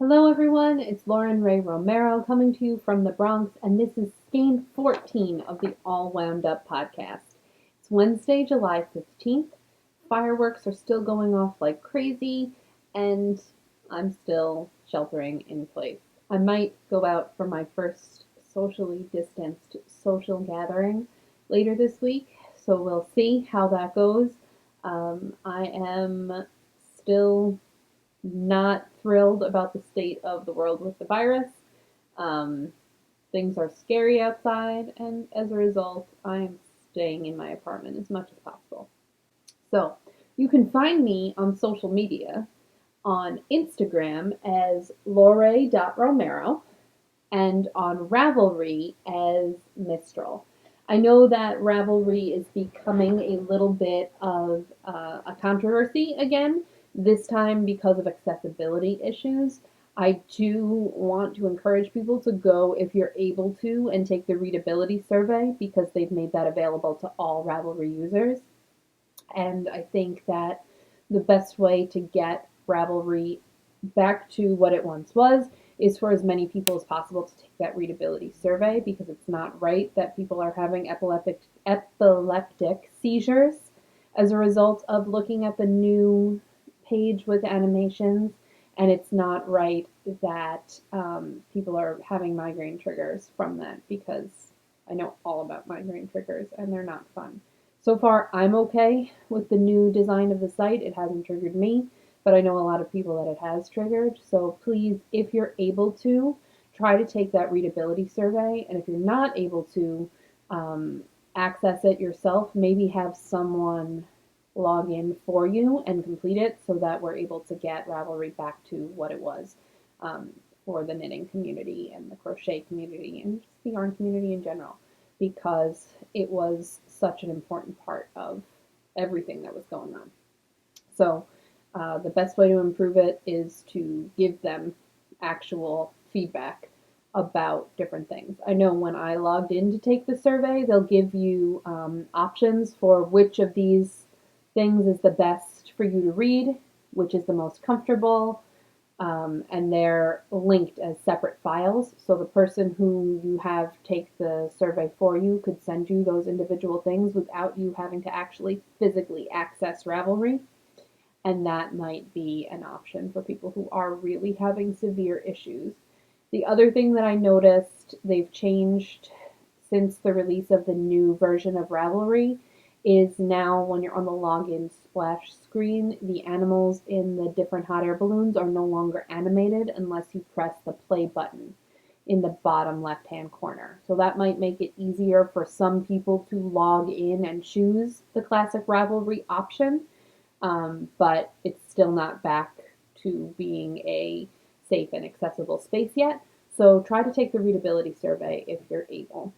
Hello, everyone. It's Lauren Ray Romero coming to you from the Bronx, and this is Skein 14 of the All Wound Up podcast. It's Wednesday, July 15th. Fireworks are still going off like crazy, and I'm still sheltering in place. I might go out for my first socially distanced social gathering later this week, so we'll see how that goes. I am still not thrilled about the state of the world with the virus. Um, Things are scary outside, and as a result, I'm staying in my apartment as much as possible. So, you can find me on social media on Instagram as lore.romero and on Ravelry as Mystrel. I know that Ravelry is becoming a little bit of a controversy again, this time because of accessibility issues. I do want to encourage people to go, if you're able to, and take the readability survey because they've made that available to all Ravelry users. And I think that the best way to get Ravelry back to what it once was is for as many people as possible to take that readability survey, because it's not right that people are having epileptic seizures as a result of looking at the new page with animations, and it's not right that people are having migraine triggers from that, because I know all about migraine triggers and they're not fun. So far, I'm okay with the new design of the site. It hasn't triggered me, but I know a lot of people that it has triggered. So please, if you're able to, try to take that readability survey. And if you're not able to access it yourself, maybe have someone log in for you and complete it so that we're able to get Ravelry back to what it was for the knitting community and the crochet community and just the yarn community in general, because it was such an important part of everything that was going on. So the best way to improve it is to give them actual feedback about different things. I know when I logged in to take the survey, they'll give you options for which of these things is the best for you to read, which is the most comfortable, and they're linked as separate files. So the person who you have take the survey for you could send you those individual things without you having to actually physically access Ravelry. And that might be an option for people who are really having severe issues. The other thing that I noticed they've changed since the release of the new version of Ravelry is now when you're on the login splash screen, the animals in the different hot air balloons are no longer animated unless you press the play button in the bottom left hand corner. So that might make it easier for some people to log in and choose the classic Ravelry option, but it's still not back to being a safe and accessible space yet. So try to take the readability survey if you're able,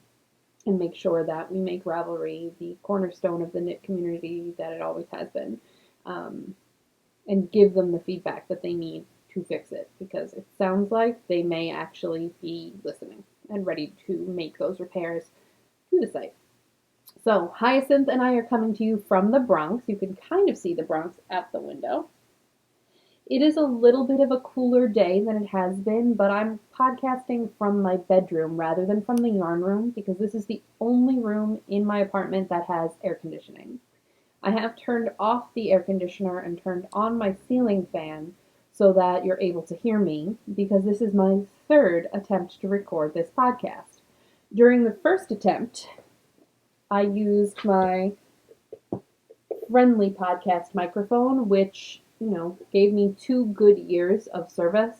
and make sure that we make Ravelry the cornerstone of the knit community that it always has been, and give them the feedback that they need to fix it, because it sounds like they may actually be listening and ready to make those repairs to the site. So Hyacinth and I are coming to you from the Bronx. You can kind of see the Bronx out the window. It is a little bit of a cooler day than it has been, but I'm podcasting from my bedroom rather than from the yarn room because this is the only room in my apartment that has air conditioning. I have turned off the air conditioner and turned on my ceiling fan so that you're able to hear me, because this is my third attempt to record this podcast. During the first attempt, I used my friendly podcast microphone, which gave me 2 good years of service.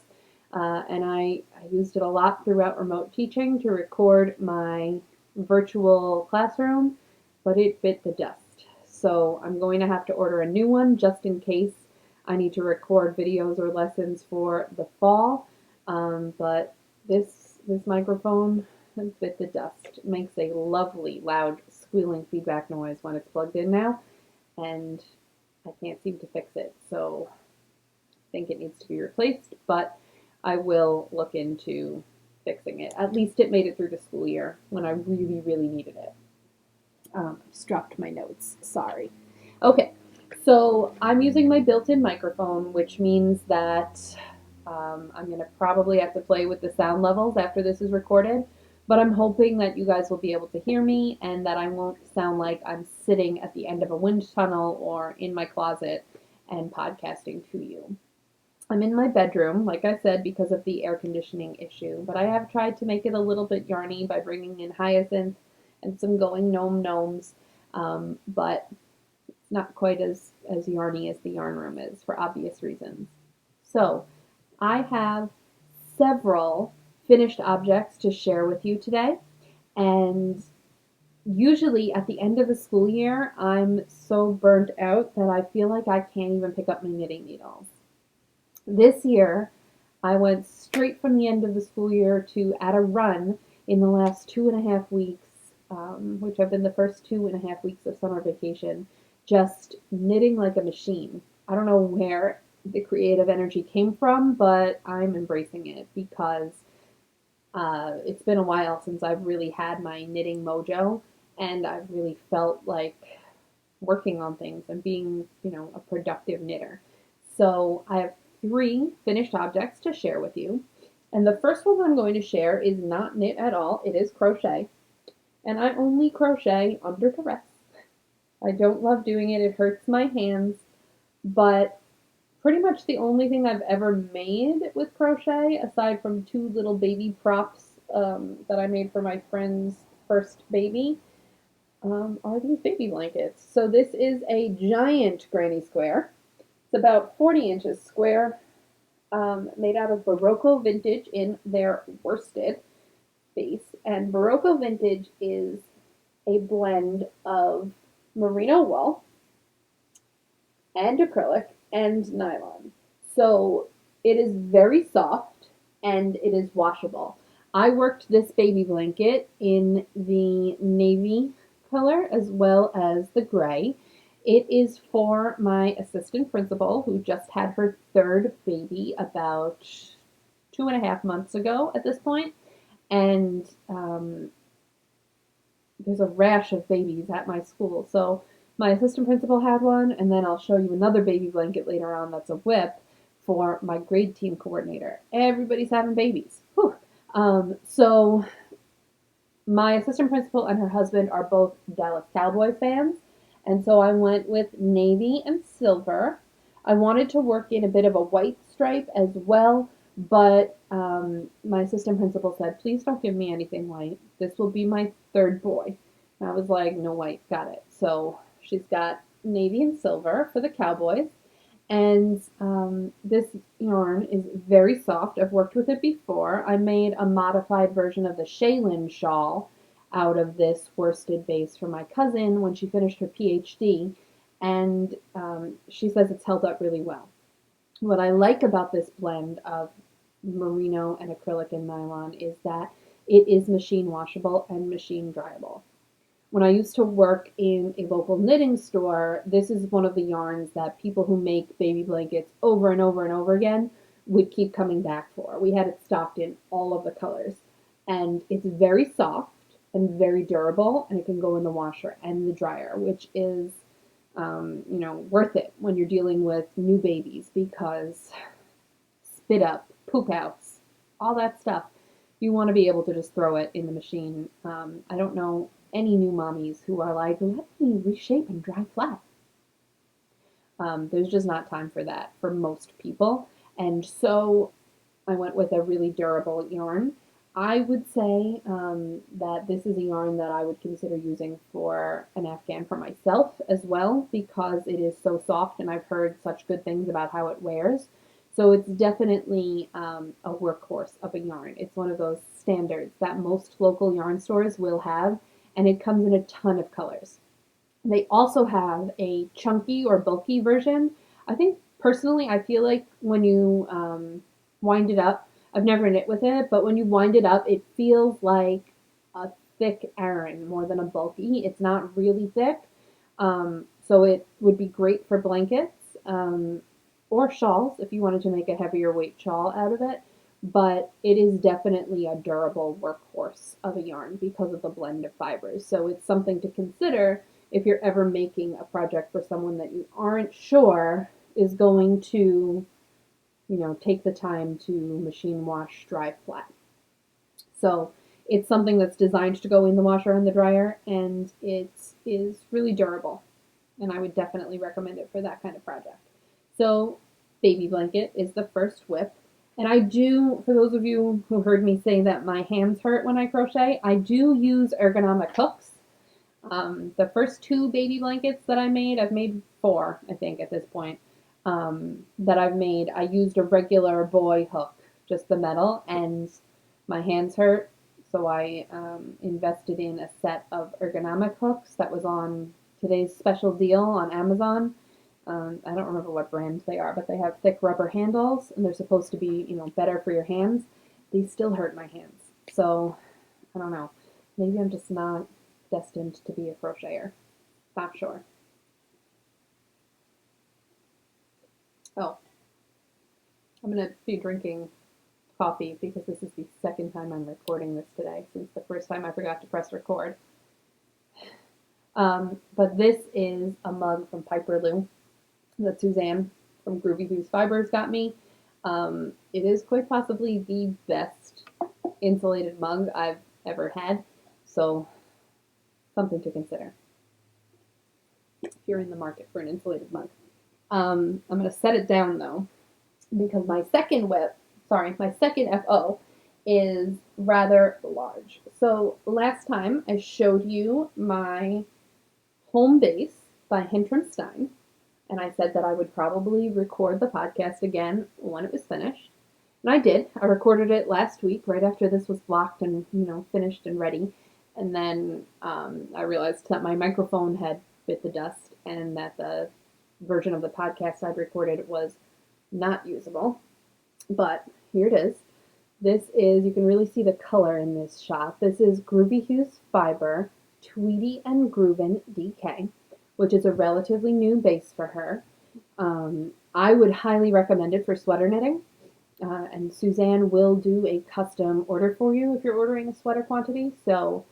And I used it a lot throughout remote teaching to record my virtual classroom, but it bit the dust. So I'm going to have to order a new one just in case I need to record videos or lessons for the fall. But this microphone bit the dust. It makes a lovely, loud, squealing feedback noise when it's plugged in now, and I can't seem to fix it, so I think it needs to be replaced, but I will look into fixing it. At least it made it through the school year when I really, really needed it. Just dropped my notes, sorry. Okay, so I'm using my built-in microphone, which means that I'm going to probably have to play with the sound levels after this is recorded, but I'm hoping that you guys will be able to hear me and that I won't sound like I'm sitting at the end of a wind tunnel or in my closet and podcasting to you. I'm in my bedroom, like I said, because of the air conditioning issue, but I have tried to make it a little bit yarny by bringing in hyacinth and some going gnomes, but not quite as yarny as the yarn room is for obvious reasons. So I have several finished objects to share with you today, and usually at the end of the school year, I'm so burnt out that I feel like I can't even pick up my knitting needles. This year, I went straight from the end of the school year to at a run in the last 2.5 weeks, which have been the first 2.5 weeks of summer vacation, just knitting like a machine. I don't know where the creative energy came from, but I'm embracing it because it's been a while since I've really had my knitting mojo, and I've really felt like working on things and being, a productive knitter. So I have 3 finished objects to share with you. And the first one I'm going to share is not knit at all. It is crochet. And I only crochet under duress. I don't love doing it. It hurts my hands. But pretty much the only thing I've ever made with crochet, aside from 2 little baby props that I made for my friend's first baby, are these baby blankets. So this is a giant granny square. It's about 40 inches square, made out of Berroco vintage in their worsted base. And Berroco vintage is a blend of merino wool and acrylic and nylon. So it is very soft and it is washable. I worked this baby blanket in the navy color as well as the gray. It is for my assistant principal who just had her 3rd baby about 2.5 months ago at this point. And there's a rash of babies at my school. So my assistant principal had one, and then I'll show you another baby blanket later on that's a whip for my grade team coordinator. Everybody's having babies. Whew. So my assistant principal and her husband are both Dallas Cowboy fans, and so I went with navy and silver. I wanted to work in a bit of a white stripe as well, but my assistant principal said, please don't give me anything white. This will be my 3rd boy. And I was like, no white, got it. So she's got navy and silver for the cowboys. And this yarn is very soft. I've worked with it before. I made a modified version of the Shaylin shawl out of this worsted base for my cousin when she finished her PhD. And she says it's held up really well. What I like about this blend of merino and acrylic and nylon is that it is machine washable and machine dryable. When I used to work in a local knitting store, this is one of the yarns that people who make baby blankets over and over and over again would keep coming back for. We had it stocked in all of the colors. And it's very soft and very durable, and it can go in the washer and the dryer, which is worth it when you're dealing with new babies because spit up, poop outs, all that stuff. You want to be able to just throw it in the machine. I don't know any new mommies who are like, let me reshape and dry flat. There's just not time for that for most people. And so I went with a really durable yarn. I would say that this is a yarn that I would consider using for an Afghan for myself as well because it is so soft and I've heard such good things about how it wears. So it's definitely a workhorse of a yarn. It's one of those standards that most local yarn stores will have, and it comes in a ton of colors. They also have a chunky or bulky version. I think personally, I feel like when you wind it up, I've never knit with it, but when you wind it up, it feels like a thick Aran more than a bulky. It's not really thick, so it would be great for blankets or shawls if you wanted to make a heavier weight shawl out of it. But it is definitely a durable workhorse of a yarn because of the blend of fibers. So it's something to consider if you're ever making a project for someone that you aren't sure is going to take the time to machine wash, dry flat. So it's something that's designed to go in the washer and the dryer, and it is really durable. And I would definitely recommend it for that kind of project. So baby blanket is the first whip. And I do, for those of you who heard me say that my hands hurt when I crochet, I do use ergonomic hooks. The first two baby blankets that I made, I've made four, I think, at this point, that I've made. I used a regular boy hook, just the metal, and my hands hurt, so I invested in a set of ergonomic hooks that was on today's special deal on Amazon. I don't remember what brand they are, but they have thick rubber handles, and they're supposed to be, better for your hands. They still hurt my hands, so I don't know. Maybe I'm just not destined to be a crocheter. Not sure. Oh, I'm going to be drinking coffee because this is the second time I'm recording this today since the first time I forgot to press record. But this is a mug from Piper Lou that Suzanne from Groovy Hues Fibers got me. It is quite possibly the best insulated mug I've ever had, so something to consider if you're in the market for an insulated mug. I'm going to set it down though, because my second FO is rather large. So last time I showed you my Homebase by Hinterm Stein, and I said that I would probably record the podcast again when it was finished. And I did. I recorded it last week, right after this was blocked and, finished and ready. And then I realized that my microphone had bit the dust and that the version of the podcast I'd recorded was not usable. But here it is. This is, you can really see the color in this shot. This is Groovy Hues Fiber, Tweedy and Groovin DK, which is a relatively new base for her. I would highly recommend it for sweater knitting. And Suzanne will do a custom order for you if you're ordering a sweater quantity. So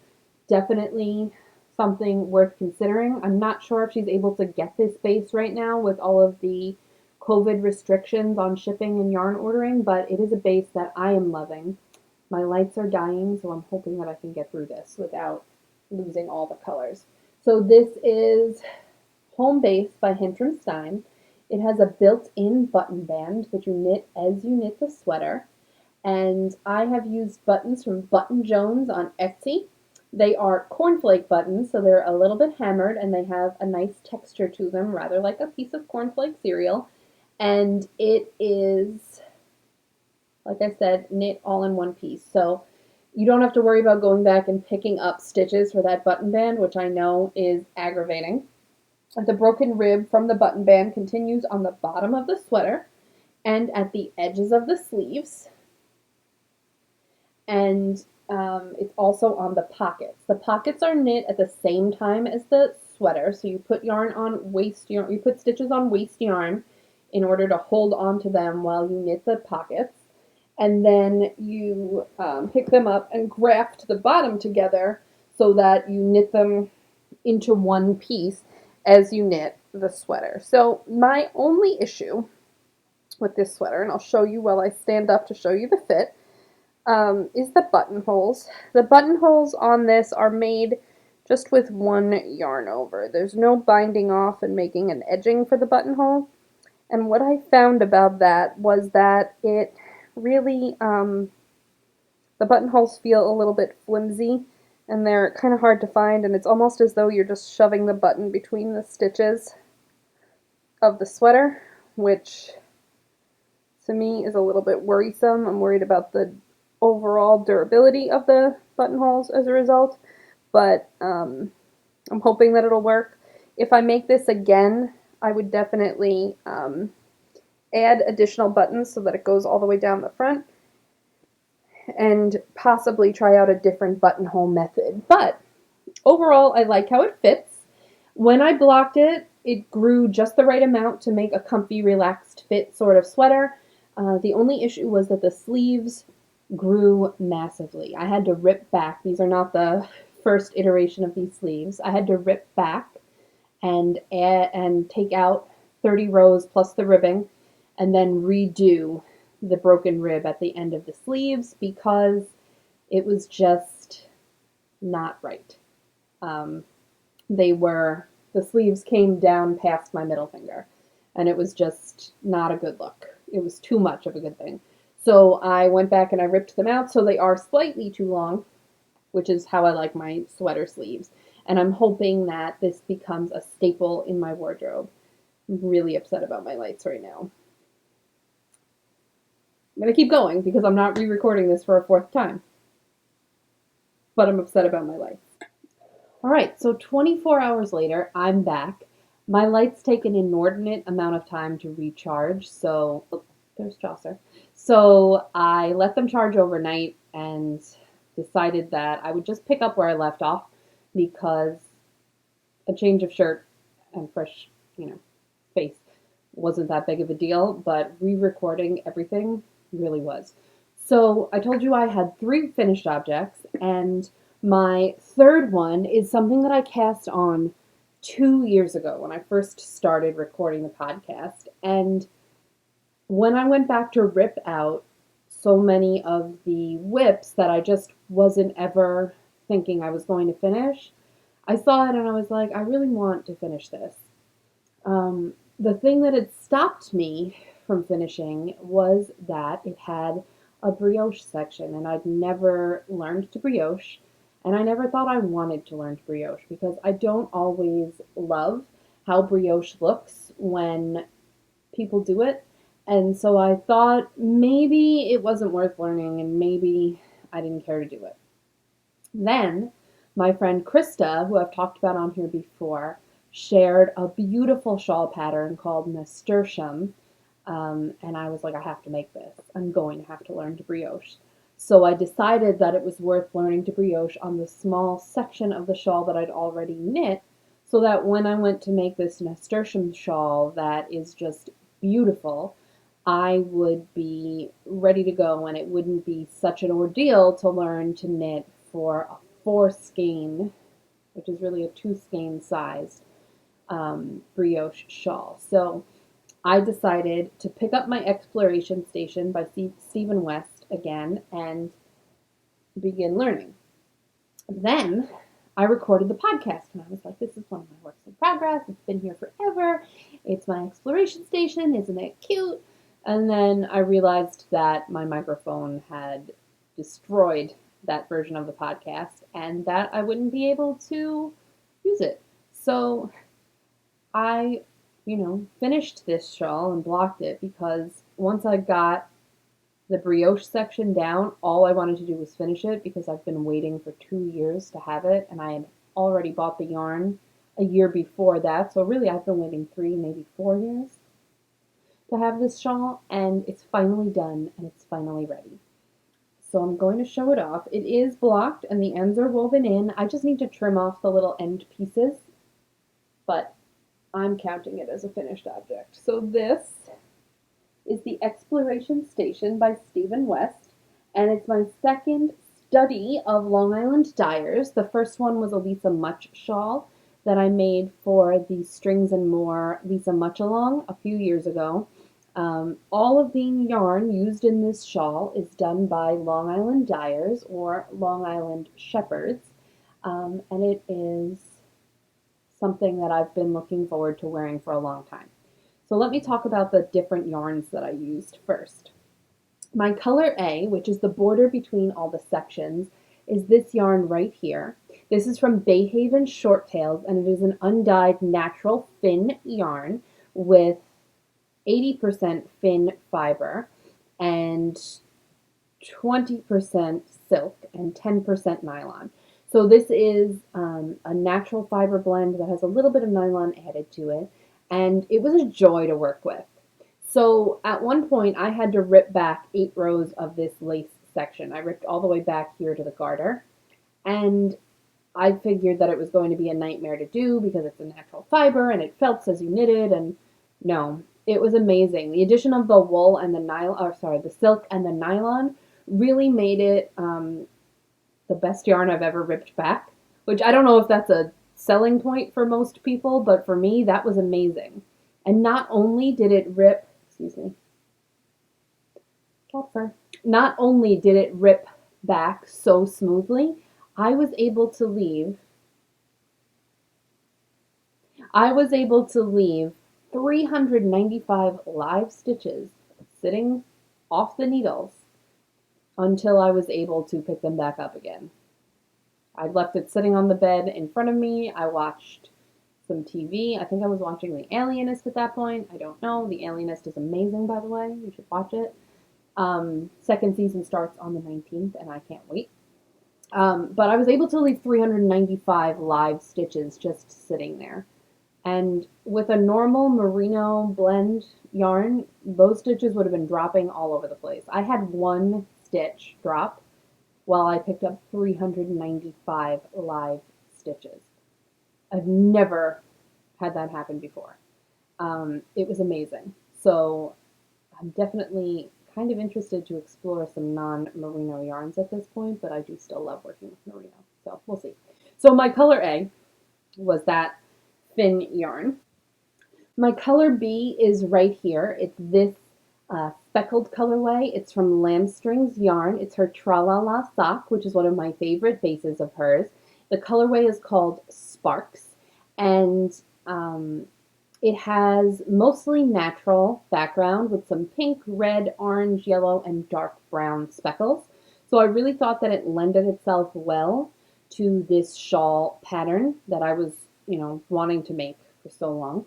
definitely something worth considering. I'm not sure if she's able to get this base right now with all of the COVID restrictions on shipping and yarn ordering, but it is a base that I am loving. My lights are dying, so I'm hoping that I can get through this without losing all the colors. So this is Homebase by Hinterm Stein. It has a built-in button band that you knit as you knit the sweater. And I have used buttons from Button Jones on Etsy. They are cornflake buttons, so they're a little bit hammered and they have a nice texture to them, rather like a piece of cornflake cereal. And it is, like I said, knit all in one piece. So you don't have to worry about going back and picking up stitches for that button band, which I know is aggravating. The broken rib from the button band continues on the bottom of the sweater and at the edges of the sleeves. And it's also on the pockets. The pockets are knit at the same time as the sweater. So you put yarn on waist yarn, you put stitches on waist yarn in order to hold on to them while you knit the pockets. And then you pick them up and graft the bottom together so that you knit them into one piece as you knit the sweater. So my only issue with this sweater, and I'll show you while I stand up to show you the fit, is the buttonholes. The buttonholes on this are made just with one yarn over. There's no binding off and making an edging for the buttonhole. And what I found about that was that it really, the buttonholes feel a little bit flimsy and they're kind of hard to find, and it's almost as though you're just shoving the button between the stitches of the sweater, which to me is a little bit worrisome. I'm worried about the overall durability of the buttonholes as a result, but I'm hoping that it'll work. If I make this again, I would definitely add additional buttons so that it goes all the way down the front, and possibly try out a different buttonhole method. But overall, I like how it fits. When I blocked it, it grew just the right amount to make a comfy, relaxed fit sort of sweater. The only issue was that the sleeves grew massively. I had to rip back. These are not the first iteration of these sleeves. I had to rip back and take out 30 rows plus the ribbing, and then redo the broken rib at the end of the sleeves because it was just not right. Um, the sleeves came down past my middle finger, and it was just not a good look. It was too much of a good thing. So I went back and I ripped them out so they are slightly too long, which is how I like my sweater sleeves. And I'm hoping that this becomes a staple in my wardrobe. I'm really upset about my lights right now. I'm going to keep going because I'm not re-recording this for a fourth time. But I'm upset about my lights. Alright, so 24 hours later, I'm back. My lights take an inordinate amount of time to recharge, so there's Chaucer. So I let them charge overnight and decided that I would just pick up where I left off because a change of shirt and fresh, face wasn't that big of a deal, but re-recording everything really was. So I told you I had 3 finished objects, and my third one is something that I cast on 2 years ago when I first started recording the podcast. And when I went back to rip out so many of the whips that I just wasn't ever thinking I was going to finish, I saw it and I was like, I really want to finish this. The thing that had stopped me from finishing was that it had a brioche section, and I'd never learned to brioche, and I never thought I wanted to learn to brioche because I don't always love how brioche looks when people do it, and so I thought maybe it wasn't worth learning and maybe I didn't care to do it. Then my friend Krista, who I've talked about on here before, shared a beautiful shawl pattern called Nasturtium, and I was like, I have to make this. I'm going to have to learn to brioche. So I decided that it was worth learning to brioche on the small section of the shawl that I'd already knit, so that when I went to make this Nasturtium shawl that is just beautiful, I would be ready to go and it wouldn't be such an ordeal to learn to knit for a 4 skein, which is really a 2 skein sized brioche shawl. So I decided to pick up my Exploration Station by Stephen West again and begin learning. Then I recorded the podcast and I was like, this is one of my works in progress. It's been here forever. It's my Exploration Station. Isn't it cute? And then I realized that my microphone had destroyed that version of the podcast and that I wouldn't be able to use it. So I, finished this shawl and blocked it because once I got the brioche section down, all I wanted to do was finish it because I've been waiting for 2 years to have it, and I had already bought the yarn a year before that, so really I've been waiting 3, maybe 4 years to have this shawl, and it's finally done, and it's finally ready. So I'm going to show it off. It is blocked, and the ends are woven in. I just need to trim off the little end pieces, but I'm counting it as a finished object. So this is the Exploration Station by Stephen West, and it's my second study of Long Island dyers. The first one was a Lisa Much shawl that I made for the Strings and More Lisa Much Along a few years ago. All of the yarn used in this shawl is done by Long Island dyers or Long Island shepherds, and it is something that I've been looking forward to wearing for a long time. So let me talk about the different yarns that I used first. My color A, which is the border between all the sections, is this yarn right here. This is from Bayhaven Shorttails, and it is an undyed natural fin yarn with 80% fin fiber and 20% silk and 10% nylon. So this is a natural fiber blend that has a little bit of nylon added to it, and it was a joy to work with. So at one point I had to rip back 8 rows of this lace section. I ripped all the way back here to the garter, and I figured that it was going to be a nightmare to do because it's a natural fiber and it felts as you knitted, and no, it was amazing. The addition of the wool and the silk and the nylon really made it the best yarn I've ever ripped back, which I don't know if that's a selling point for most people, but for me that was amazing. And not only did it rip, cat fur. Not only did it rip back so smoothly, I was able to leave I was able to leave 395 live stitches sitting off the needles until I was able to pick them back up again. I left it sitting on the bed in front of me. I watched some TV. I think I was watching The Alienist at that point. I don't know. The Alienist is amazing, by the way. You should watch it. Second season starts on the 19th, and I can't wait. But I was able to leave 395 live stitches just sitting there. And with a normal merino blend yarn, those stitches would have been dropping all over the place. I had one stitch drop while I picked up 395 live stitches. I've never had that happen before. It was amazing. So I'm definitely kind of interested to explore some non-merino yarns at this point, but I do still love working with merino. So we'll see. So my color A was that thin yarn. My color B is right here. It's this speckled colorway. It's from Lambstrings yarn. It's her Tralala sock, which is one of my favorite bases of hers. The colorway is called Sparks, and it has mostly natural background with some pink, red, orange, yellow, and dark brown speckles. So I really thought that it lended itself well to this shawl pattern that I was, wanting to make for so long.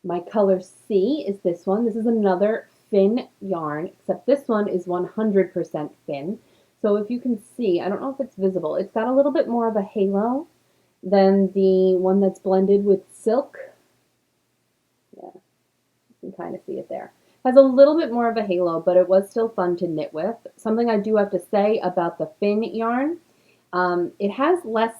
My color C is this one. This is another thin yarn, except this one is 100% thin. So if you can see, I don't know if it's visible, it's got a little bit more of a halo than the one that's blended with silk. Yeah, you can kind of see it there. Has a little bit more of a halo, but it was still fun to knit with. Something I do have to say about the thin yarn, it has less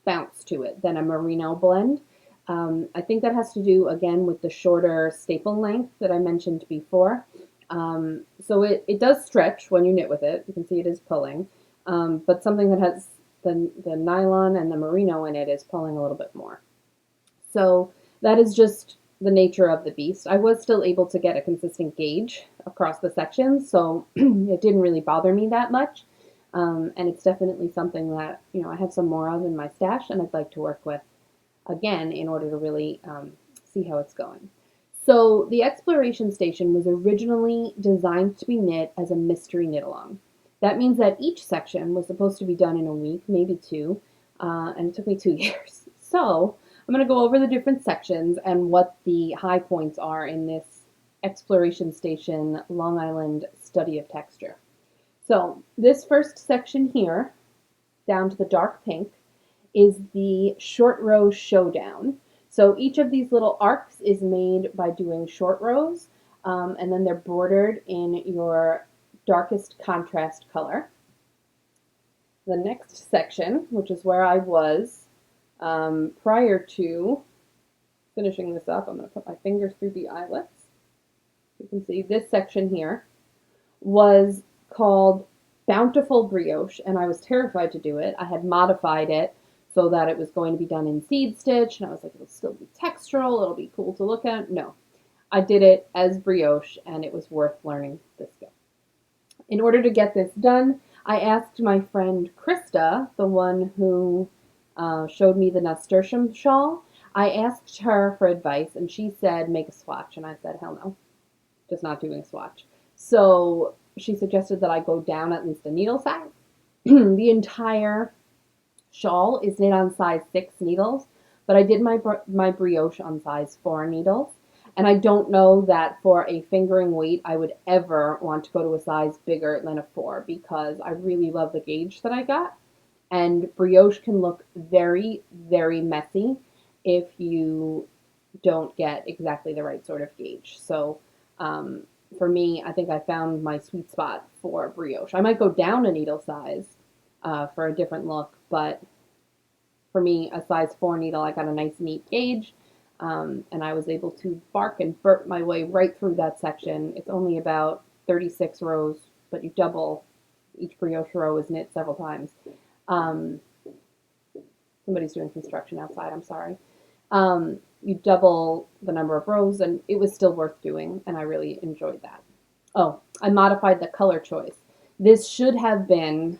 bounce to it than a merino blend. I think that has to do, again, with the shorter staple length that I mentioned before. So it does stretch when you knit with it. You can see it is pulling. But something that has the nylon and the merino in it is pulling a little bit more. So that is just the nature of the beast. I was still able to get a consistent gauge across the sections, so it didn't really bother me that much. And it's definitely something that, I have some more of in my stash and I'd like to work with again in order to really see how it's going. So the exploration station was originally designed to be knit as a mystery knit along. That means that each section was supposed to be done in a week, maybe two, and it took me 2 years. So I'm going to go over the different sections and what the high points are in this exploration station Long Island study of texture. So this first section here, down to the dark pink, is the short row showdown. So each of these little arcs is made by doing short rows, and then they're bordered in your darkest contrast color. The next section, which is where I was prior to finishing this up, I'm going to put my fingers through the eyelets. You can see this section here was called Bountiful Brioche, and I was terrified to do it. I had modified it so that it was going to be done in seed stitch, and I was like, it'll still be textural, it'll be cool to look at. No, I did it as brioche, and it was worth learning this skill. In order to get this done, I asked my friend Krista, the one who showed me the nasturtium shawl, I asked her for advice, and she said, make a swatch, and I said, hell no, just not doing a swatch. So she suggested that I go down at least a needle size. The entire shawl is knit on size 6 needles, but I did my brioche on size 4 needles. And I don't know that for a fingering weight I would ever want to go to a size bigger than a 4 because I really love the gauge that I got. And brioche can look very, very messy if you don't get exactly the right sort of gauge. So for me, I think I found my sweet spot for brioche. I might go down a needle size for a different look, but for me, a size 4 needle, I got a nice neat gauge, and I was able to bark and burp my way right through that section. It's only about 36 rows, but you double. Each brioche row is knit several times. Somebody's doing construction outside, I'm sorry. You double the number of rows, and it was still worth doing, and I really enjoyed that. Oh, I modified the color choice. This should have been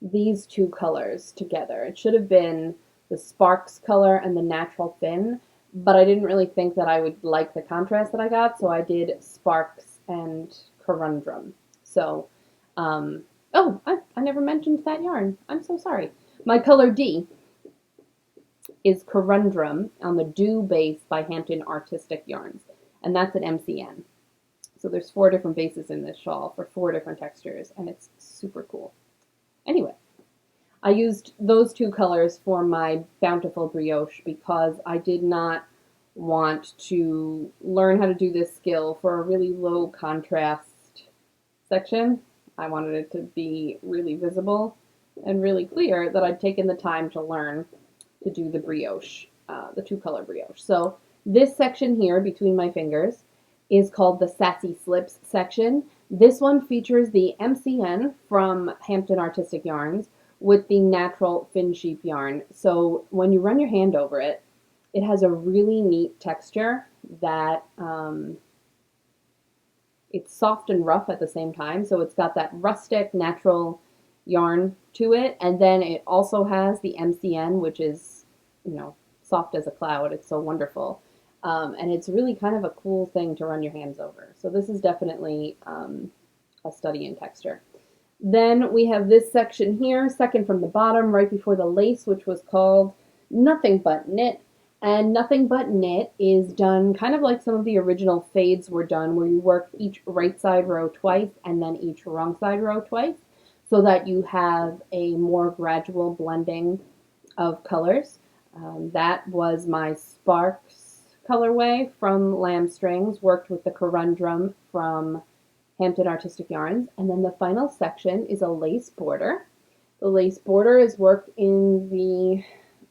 these two colors together. It should have been the Sparks color and the Natural Fin, but I didn't really think that I would like the contrast that I got, so I did Sparks and Corundrum. So, oh, I never mentioned that yarn. I'm so sorry. My color D is Corundrum on the Dew base by Hampton Artistic Yarns, and that's an MCN. So there's 4 different bases in this shawl for 4 different textures, and it's super cool. Anyway, I used those 2 colors for my Bountiful Brioche because I did not want to learn how to do this skill for a really low contrast section. I wanted it to be really visible and really clear that I'd taken the time to learn to do the brioche, the 2-color brioche. So this section here between my fingers is called the Sassy Slips section. This one features the MCN from Hampton Artistic Yarns with the natural fin sheep yarn. So when you run your hand over it, it has a really neat texture that it's soft and rough at the same time. So it's got that rustic natural yarn to it, and then it also has the MCN, which is, you know, soft as a cloud. It's so wonderful. And it's really kind of a cool thing to run your hands over. So this is definitely a study in texture. Then we have this section here, second from the bottom, right before the lace, which was called Nothing But Knit. And Nothing But Knit is done kind of like some of the original fades were done, where you work each right side row twice and then each wrong side row twice, so that you have a more gradual blending of colors. That was my Sparks colorway from Lambstrings, worked with the Corundrum from Hampton Artistic Yarns. And then the final section is a lace border. The lace border is worked in the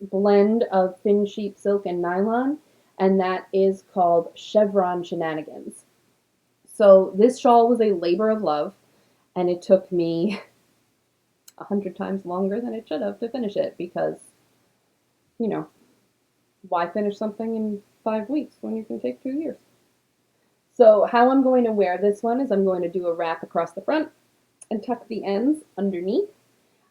blend of thin sheep silk and nylon, and that is called Chevron Shenanigans. So this shawl was a labor of love, and it took me 100 times longer than it should have to finish it because, you know, why finish something in 5 weeks when you can take 2 years? So how I'm going to wear this one is I'm going to do a wrap across the front and tuck the ends underneath.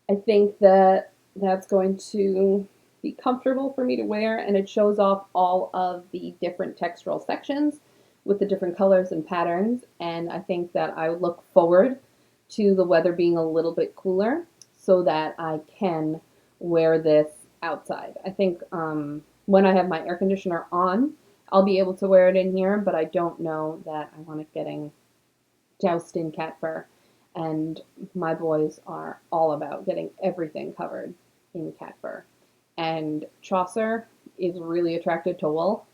I think that that's going to be comfortable for me to wear, and it shows off all of the different textural sections with the different colors and patterns, and I think that I look forward to the weather being a little bit cooler so that I can wear this outside. I think when I have my air conditioner on, I'll be able to wear it in here, but I don't know that I want it getting doused in cat fur. And my boys are all about getting everything covered in cat fur. And Chaucer is really attracted to wool.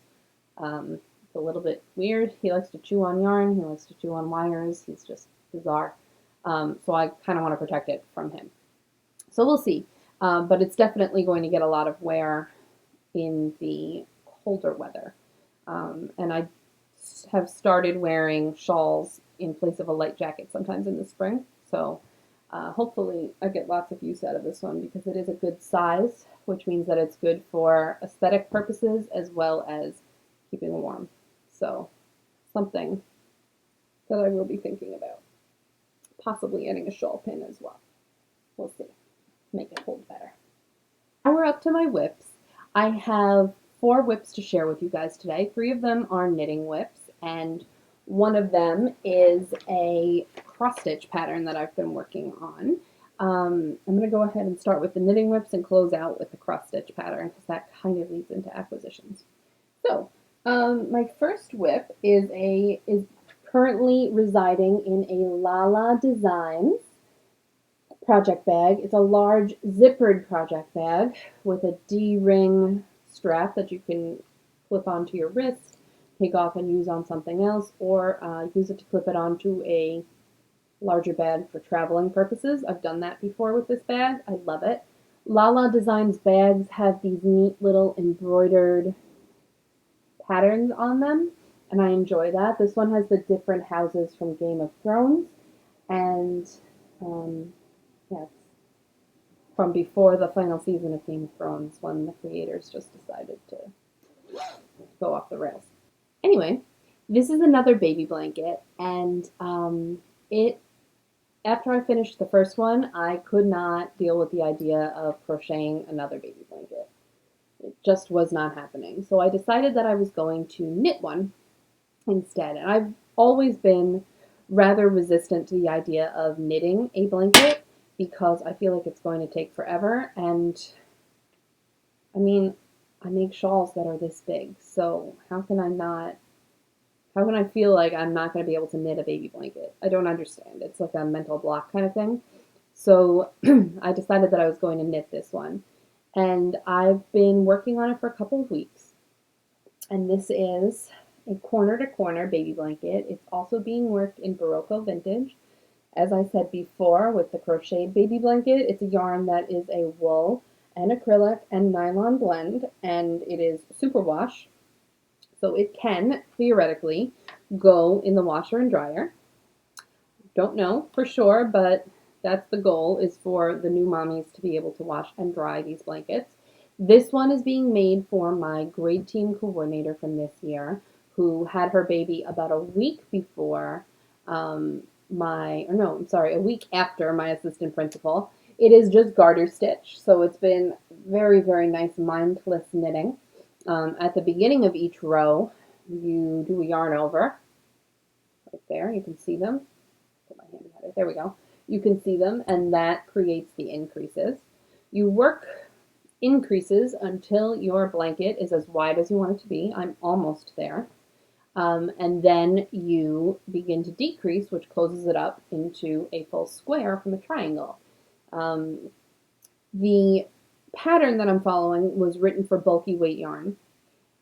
It's a little bit weird. He likes to chew on yarn. He likes to chew on wires. He's just bizarre. So I kind of want to protect it from him. So we'll see. But it's definitely going to get a lot of wear in the colder weather. And I have started wearing shawls in place of a light jacket sometimes in the spring. So hopefully I get lots of use out of this one because it is a good size, which means that it's good for aesthetic purposes as well as keeping warm. So something that I will be thinking about. Possibly adding a shawl pin as well. We'll see. Make it hold better. Now we're up to my whips. I have 4 whips to share with you guys today. 3 of them are knitting whips, and one of them is a cross-stitch pattern that I've been working on. I'm going to go ahead and start with the knitting whips and close out with the cross-stitch pattern because that kind of leads into acquisitions. So, my first whip is currently residing in a Lala Designs project bag. It's a large zippered project bag with a D-ring strap that you can clip onto your wrist, take off and use on something else, or use it to clip it onto a larger bag for traveling purposes. I've done that before with this bag. I love it. Lala Designs bags have these neat little embroidered patterns on them, and I enjoy that. This one has the different houses from Game of Thrones, and yeah, it's from before the final season of Game of Thrones when the creators just decided to go off the rails. Anyway, This is another baby blanket, and it after I finished the first one, I could not deal with the idea of crocheting another baby blanket. It just was not happening. So I decided that I was going to knit one instead. And I've always been rather resistant to the idea of knitting a blanket because I feel like it's going to take forever. And I mean, I make shawls that are this big, so how can I feel like I'm not going to be able to knit a baby blanket? I don't understand. It's like a mental block kind of thing. So I decided that I was going to knit this one. And I've been working on it for a couple of weeks. And this is a corner to corner baby blanket. It's also being worked in Berroco vintage. As I said before, with the crocheted baby blanket, it's a yarn that is a wool and acrylic and nylon blend, and it is superwash. So it can, theoretically, go in the washer and dryer. Don't know for sure, but that's the goal, is for the new mommies to be able to wash and dry these blankets. This one is being made for my grade team coordinator from this year, who had her baby about a week before a week after my assistant principal. It is just garter stitch, so it's been very, very nice mindless knitting. At the beginning of each row, you do a yarn over. Right there, you can see them. Put my hand behind it. There we go. You can see them, and that creates the increases. You work increases until your blanket is as wide as you want it to be. I'm almost there. And then you begin to decrease, which closes it up into a full square from a triangle. The pattern that I'm following was written for bulky weight yarn,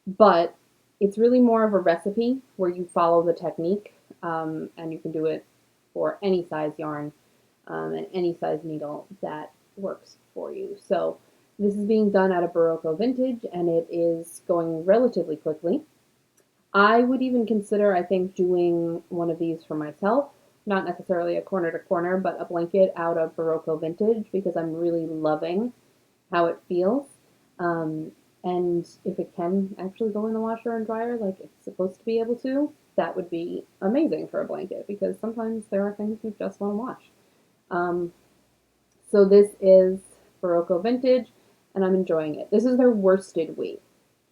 but it's really more of a recipe where you follow the technique, and you can do it for any size yarn and any size needle that works for you. So this is being done out of Berroco vintage, and it is going relatively quickly. I would even consider, I think, doing one of these for myself. Not necessarily a corner to corner, but a blanket out of Berroco vintage, because I'm really loving how it feels. And if it can actually go in the washer and dryer like it's supposed to be able to, that would be amazing for a blanket, because sometimes there are things you just want to wash. So this is Berroco vintage, and I'm enjoying it. This is their worsted weight.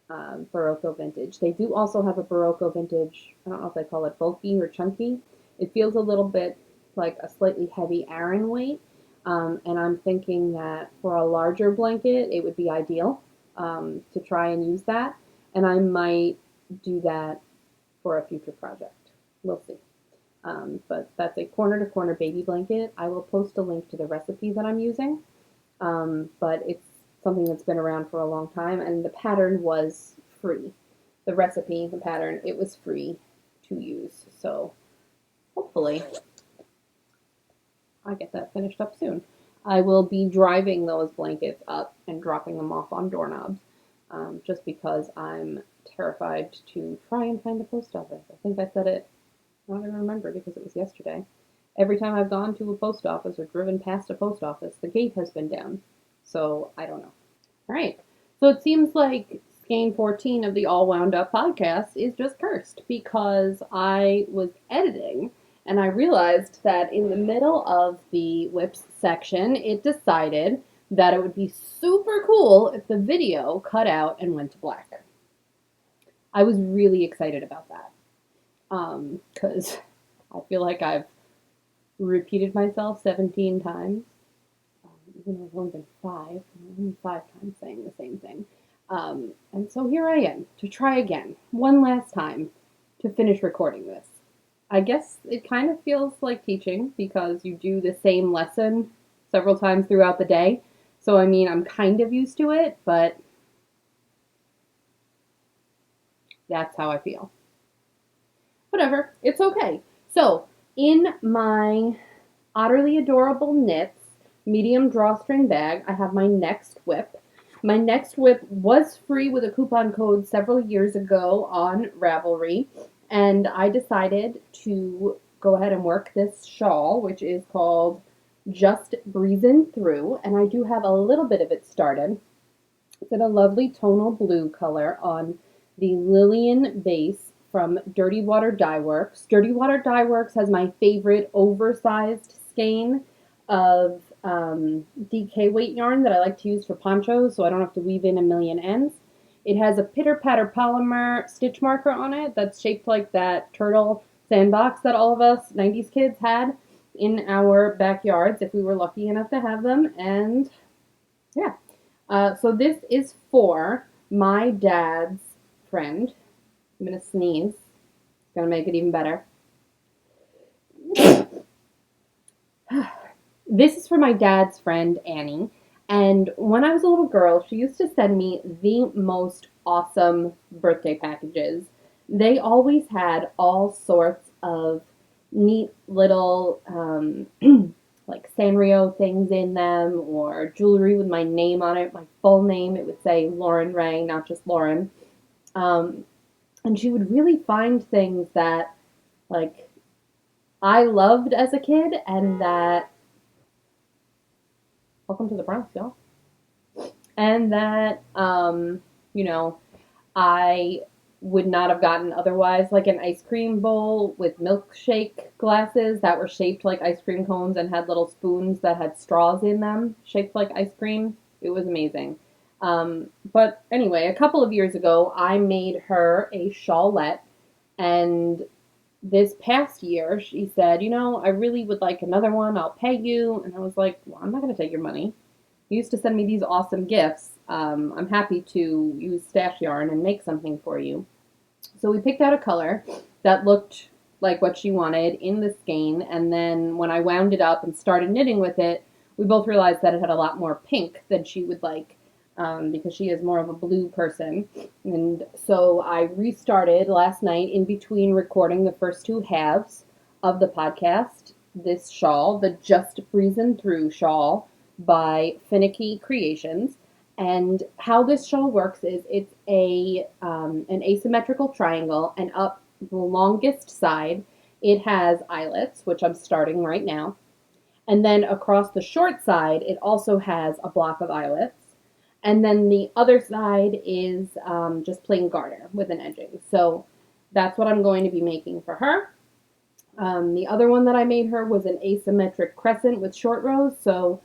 Berroco vintage. They do also have a Berroco vintage, I don't know if they call it bulky or chunky. It feels a little bit like a slightly heavy Aran weight, and I'm thinking that for a larger blanket it would be ideal to try and use that, and I might do that for a future project. We'll see. But that's a corner to corner baby blanket. I will post a link to the recipe that I'm using, but it's something that's been around for a long time, and the pattern was free. The recipe, the pattern, it was free to use. So hopefully I get that finished up soon. I will be driving those blankets up and dropping them off on doorknobs, just because I'm terrified to try and find the post office. I think I said it, I don't even remember because it was yesterday. Every time I've gone to a post office or driven past a post office, the gate has been down. So I don't know. All right. So it seems like Skein 14 of the All Wound Up podcast is just cursed, because I was editing and I realized that in the middle of the whips section, it decided that it would be super cool if the video cut out and went to black. I was really excited about that, because I feel like I've repeated myself 17 times. Even though it's only been 5 times saying the same thing. And so here I am, to try again, one last time, to finish recording this. I guess it kind of feels like teaching, because you do the same lesson several times throughout the day. So, I mean, I'm kind of used to it, but that's how I feel. Whatever, it's okay. So, in my Otterly Adorable Knits medium drawstring bag, I have my next whip. My next whip was free with a coupon code several years ago on Ravelry, and I decided to go ahead and work this shawl, which is called Just Breezin' Through, and I do have a little bit of it started. It's in a lovely tonal blue color on the Lillian base from Dirty Water Dyeworks. Dirty Water Dyeworks has my favorite oversized skein of DK weight yarn that I like to use for ponchos so I don't have to weave in a million ends. It has a pitter-patter polymer stitch marker on it that's shaped like that turtle sandbox that all of us 90s kids had in our backyards if we were lucky enough to have them. And yeah, so this is for my dad's friend. I'm going to sneeze. It's going to make it even better. This is for my dad's friend, Annie. And when I was a little girl, she used to send me the most awesome birthday packages. They always had all sorts of neat little like Sanrio things in them, or jewelry with my name on it, my full name. It would say Lauren Ray, not just Lauren. And she would really find things that, like, I loved as a kid, and that, welcome to the Bronx, y'all, and that, you know, I would not have gotten otherwise, like an ice cream bowl with milkshake glasses that were shaped like ice cream cones and had little spoons that had straws in them, shaped like ice cream. It was amazing. But anyway, a couple of years ago, I made her a shawlette, and this past year, she said, you know, I really would like another one. I'll pay you. And I was like, well, I'm not going to take your money. You used to send me these awesome gifts. I'm happy to use stash yarn and make something for you. So we picked out a color that looked like what she wanted in the skein. And then when I wound it up and started knitting with it, we both realized that it had a lot more pink than she would like. Because she is more of a blue person. And so I restarted last night in between recording the first two halves of the podcast, this shawl, the Just Breezin' Through shawl by Finicky Creations. And how this shawl works is it's an asymmetrical triangle, and up the longest side it has eyelets, which I'm starting right now. And then across the short side it also has a block of eyelets. And then the other side is just plain garter with an edging. So that's what I'm going to be making for her. The other one that I made her was an asymmetric crescent with short rows. So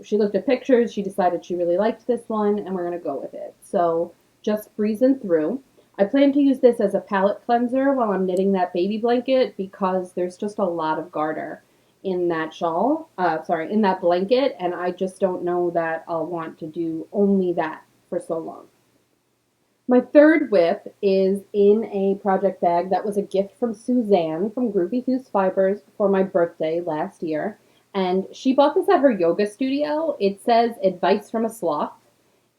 she looked at pictures, she decided she really liked this one, and we're going to go with it. So Just Breezin' Through. I plan to use this as a palette cleanser while I'm knitting that baby blanket because there's just a lot of garter in that shawl, in that blanket, and I just don't know that I'll want to do only that for so long. My third whip is in a project bag that was a gift from Suzanne from Groovy Hues Fibers for my birthday last year, and she bought this at her yoga studio. It says, advice from a sloth.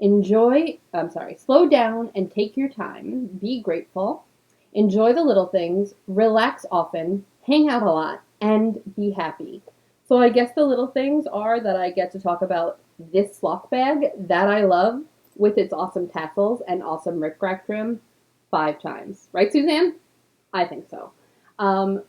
Slow down and take your time. Be grateful. Enjoy the little things. Relax often. Hang out a lot. And be happy. So I guess the little things are that I get to talk about this sloth bag that I love with its awesome tassels and awesome rickrack trim 5 times. Right, Suzanne? I think so.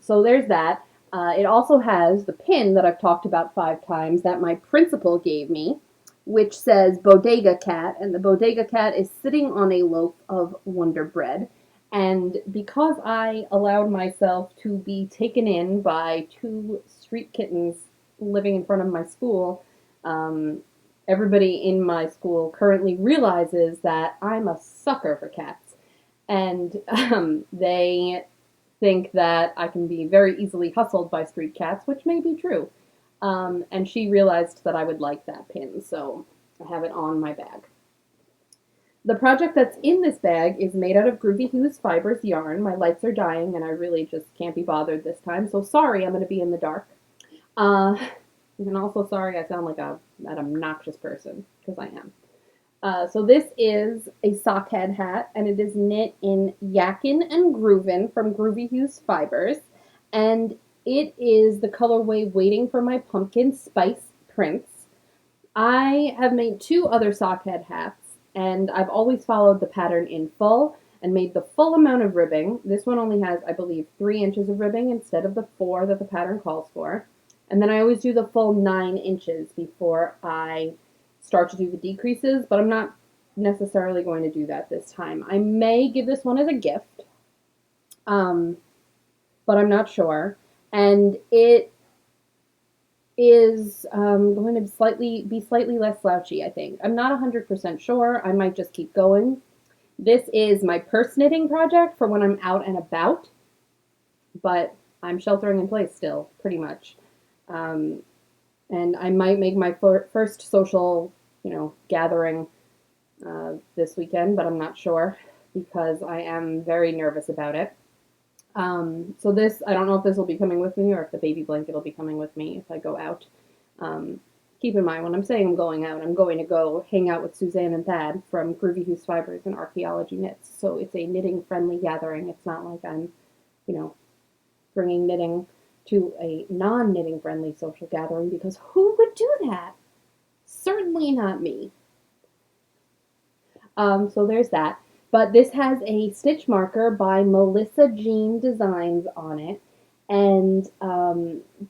So there's that. It also has the pin that I've talked about 5 times that my principal gave me, which says Bodega Cat, and the Bodega Cat is sitting on a loaf of Wonder Bread. And because I allowed myself to be taken in by 2 street kittens living in front of my school, everybody in my school currently realizes that I'm a sucker for cats. And they think that I can be very easily hustled by street cats, which may be true. And she realized that I would like that pin, so I have it on my bag. The project that's in this bag is made out of Groovy Hues Fibers yarn. My lights are dying, and I really just can't be bothered this time, so sorry I'm going to be in the dark. And also sorry I sound like an obnoxious person, because I am. So this is a Sockhead hat, and it is knit in Yakkin and Groovin from Groovy Hues Fibers, and it is the colorway Waiting for My Pumpkin Spice Prince. I have made 2 other Sockhead hats, and I've always followed the pattern in full and made the full amount of ribbing. This one only has, I believe, 3 inches of ribbing instead of the 4 that the pattern calls for. And then I always do the full 9 inches before I start to do the decreases, but I'm not necessarily going to do that this time. I may give this one as a gift. but I'm not sure. And it is going to be slightly less slouchy, I think. I'm not 100% sure. I might just keep going. This is my purse knitting project for when I'm out and about, but I'm sheltering in place still, pretty much. Um, and I might make my first social, gathering this weekend, but I'm not sure because I am very nervous about it. So this, I don't know if this will be coming with me or if the baby blanket will be coming with me if I go out. Um, Keep in mind, when I'm saying I'm going out, I'm going to go hang out with Suzanne and Thad from Groovy Hues Fibers and Archaeology Knits. So it's a knitting-friendly gathering. It's not like I'm, bringing knitting to a non-knitting friendly social gathering, because who would do that? Certainly not me. So there's that. But this has a stitch marker by Melissa Jean Designs on it. And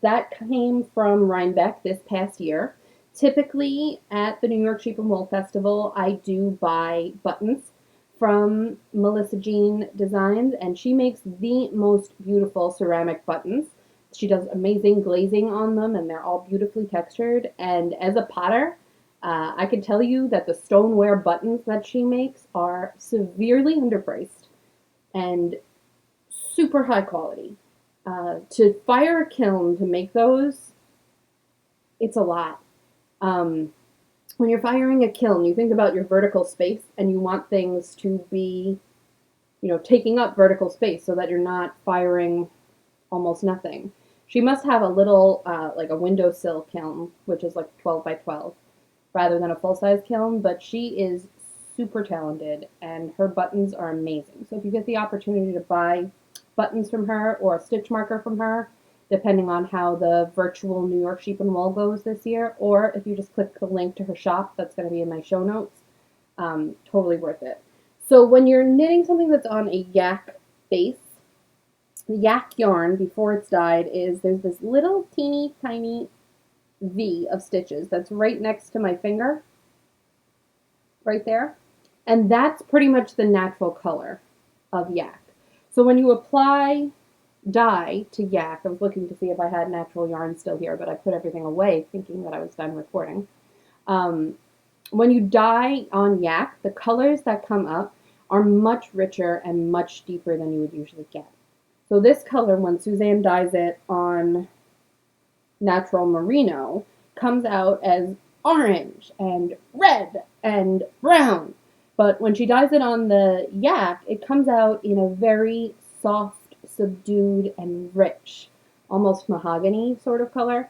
that came from Rhinebeck this past year. Typically at the New York Sheep and Wool Festival, I do buy buttons from Melissa Jean Designs, and she makes the most beautiful ceramic buttons. She does amazing glazing on them, and they're all beautifully textured. And as a potter, I can tell you that the stoneware buttons that she makes are severely underpriced and super high quality. To fire a kiln to make those, it's a lot. When you're firing a kiln, you think about your vertical space and you want things to be, taking up vertical space so that you're not firing almost nothing. She must have a little, like a windowsill kiln, which is like 12 by 12, rather than a full-size kiln, but she is super talented and her buttons are amazing. So if you get the opportunity to buy buttons from her or a stitch marker from her, depending on how the virtual New York Sheep and Wool goes this year, or if you just click the link to her shop, that's going to be in my show notes. Totally worth it. So when you're knitting something that's on a yak base, the yak yarn, before it's dyed, there's this little teeny tiny V of stitches that's right next to my finger, right there. And that's pretty much the natural color of yak. So when you apply dye to yak, I was looking to see if I had natural yarn still here, but I put everything away thinking that I was done recording. When you dye on yak, the colors that come up are much richer and much deeper than you would usually get. So this color, when Suzanne dyes it on natural merino, comes out as orange and red and brown. But when she dyes it on the yak, it comes out in a very soft, subdued, and rich, almost mahogany sort of color.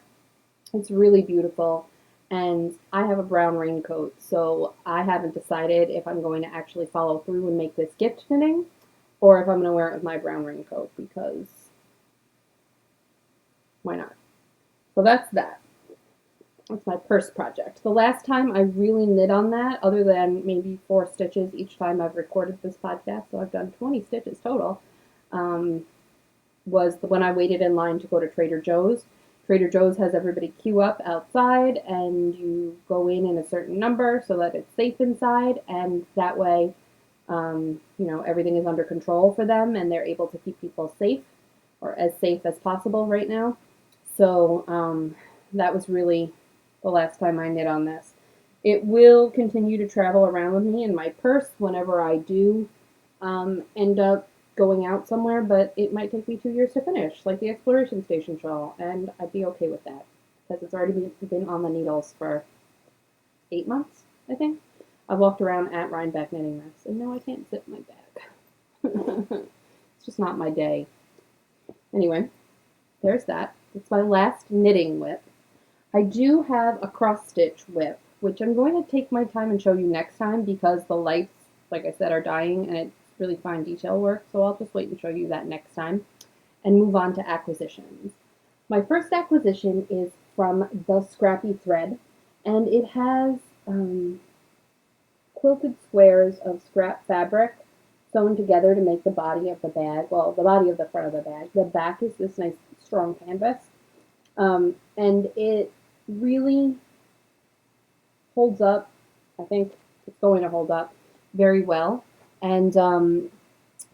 It's really beautiful. And I have a brown raincoat, so I haven't decided if I'm going to actually follow through and make this gift knitting, or if I'm going to wear it with my brown raincoat, because why not? So that's that. That's my purse project. The last time I really knit on that, other than maybe 4 stitches each time I've recorded this podcast, so I've done 20 stitches total, was when I waited in line to go to Trader Joe's. Trader Joe's has everybody queue up outside, and you go in a certain number so that it's safe inside, and that way, everything is under control for them, and they're able to keep people safe, or as safe as possible right now. So that was really the last time I knit on this. It will continue to travel around with me in my purse whenever I do end up going out somewhere, but it might take me 2 years to finish, like the Exploration Station shawl, and I'd be okay with that, because it's already been on the needles for 8 months, I think. I've walked around at Rhinebeck knitting this, and no, I can't zip my bag. It's just not my day. Anyway, there's that. It's my last knitting whip. I do have a cross-stitch whip, which I'm going to take my time and show you next time, because the lights, like I said, are dying, and it's really fine detail work, so I'll just wait and show you that next time, and move on to acquisitions. My first acquisition is from The Scrappy Thread, and it has quilted squares of scrap fabric sewn together to make the body of the bag, well, the body of the front of the bag. The back is this nice strong canvas, and it really holds up. I think it's going to hold up very well. And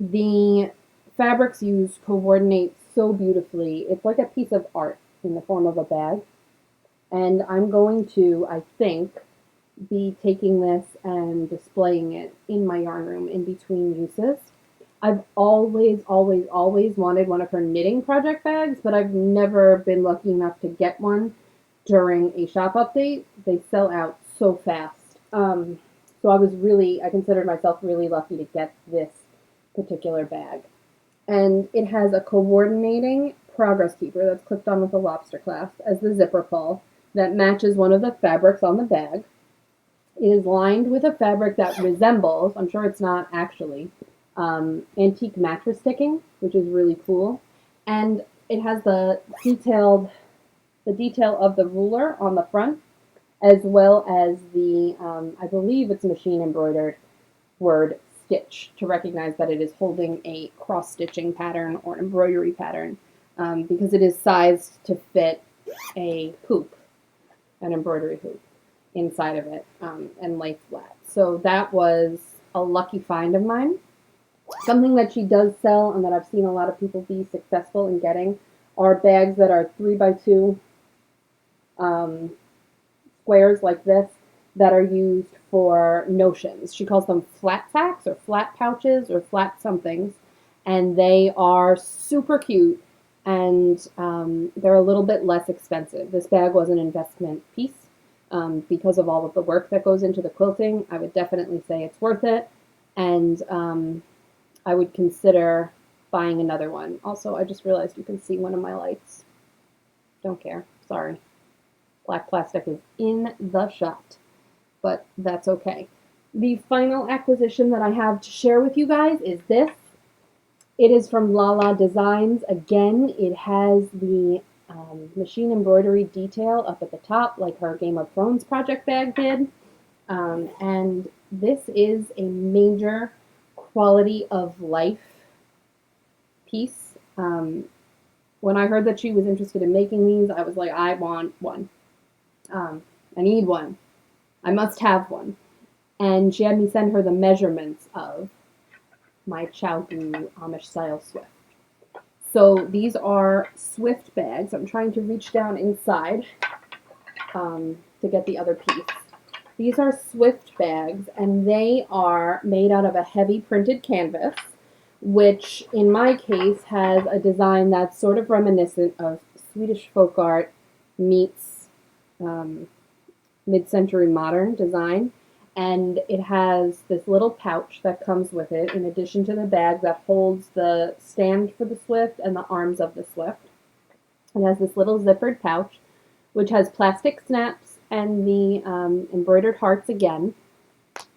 the fabrics used coordinate so beautifully. It's like a piece of art in the form of a bag. And I'm going to, I think, be taking this and displaying it in my yarn room in between uses. I've always wanted one of her knitting project bags, but I've never been lucky enough to get one during a shop update. They sell out so fast. So I considered myself really lucky to get this particular bag. And it has a coordinating progress keeper that's clipped on with a lobster clasp as the zipper pull that matches one of the fabrics on the bag. It is lined with a fabric that resembles, I'm sure it's not actually, antique mattress sticking, which is really cool. And it has the detail of the ruler on the front, as well as the, I believe it's machine embroidered word stitch to recognize that it is holding a cross-stitching pattern or an embroidery pattern, because it is sized to fit a hoop, an embroidery hoop inside of it, and lay flat. So that was a lucky find of mine. Something that she does sell and that I've seen a lot of people be successful in getting are bags that are 3x2 squares like this that are used for notions. She calls them flat sacks or flat pouches or flat somethings, and they are super cute, and they're a little bit less expensive. This bag was an investment piece. Because of all of the work that goes into the quilting, I would definitely say it's worth it, and I would consider buying another one. Also, I just realized you can see one of my lights. Don't care. Sorry. Black plastic is in the shot, but that's okay. The final acquisition that I have to share with you guys is this. It is from Lala Designs. Again, it has the machine embroidery detail up at the top, like her Game of Thrones project bag did. And this is a major quality of life piece. When I heard that she was interested in making these, I was like, I want one. I need one. I must have one. And she had me send her the measurements of my Chowgu Amish style Swift. So these are Swift bags. I'm trying to reach down inside to get the other piece. These are Swift bags, and they are made out of a heavy printed canvas, which in my case has a design that's sort of reminiscent of Swedish folk art meets mid-century modern design. And it has this little pouch that comes with it, in addition to the bag that holds the stand for the Swift and the arms of the Swift. It has this little zippered pouch, which has plastic snaps and the embroidered hearts again.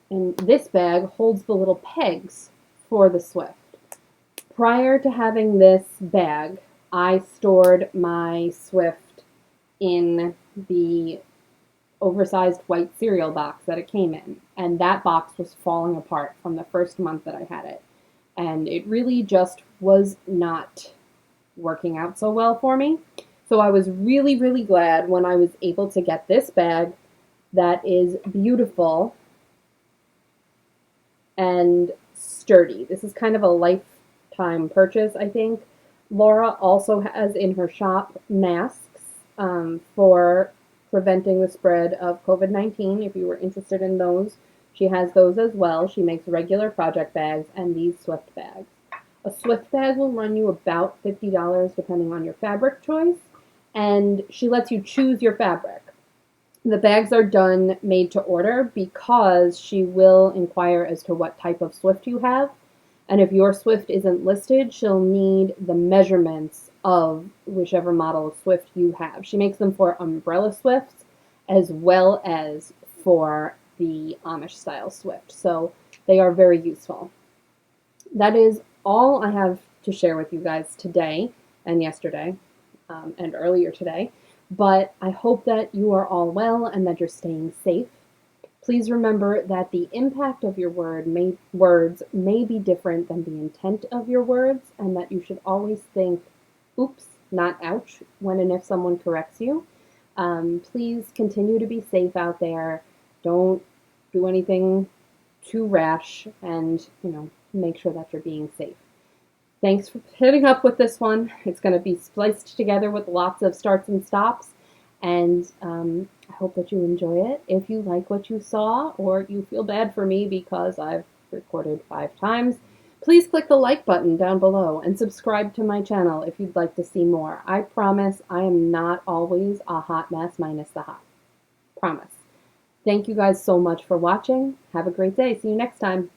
And this bag holds the little pegs for the Swift. Prior to having this bag, I stored my Swift in the oversized white cereal box that it came in, and that box was falling apart from the first month that I had it, and it really just was not working out so well for me. So I was really glad when I was able to get this bag that is beautiful and sturdy. This is kind of a lifetime purchase, I think. Laura also has in her shop masks for preventing the spread of COVID-19. If you were interested in those, she has those as well. She makes regular project bags and these Swift bags. A Swift bag will run you about $50 depending on your fabric choice, and she lets you choose your fabric. The bags are done made to order because she will inquire as to what type of Swift you have, and if your Swift isn't listed, she'll need the measurements of whichever model of Swift you have. She makes them for umbrella Swifts as well as for the Amish style Swift, so they are very useful. That is all I have to share with you guys today and yesterday and earlier today, but I hope that you are all well and that you're staying safe. Please remember that the impact of your words may be different than the intent of your words, and that you should always think oops, not ouch, when and if someone corrects you. Please continue to be safe out there. Don't do anything too rash, and make sure that you're being safe. Thanks for putting up with this one. It's going to be spliced together with lots of starts and stops, and I hope that you enjoy it. If you like what you saw, or you feel bad for me because I've recorded 5 times, please click the like button down below and subscribe to my channel if you'd like to see more. I promise I am not always a hot mess minus the hot. Promise. Thank you guys so much for watching. Have a great day. See you next time.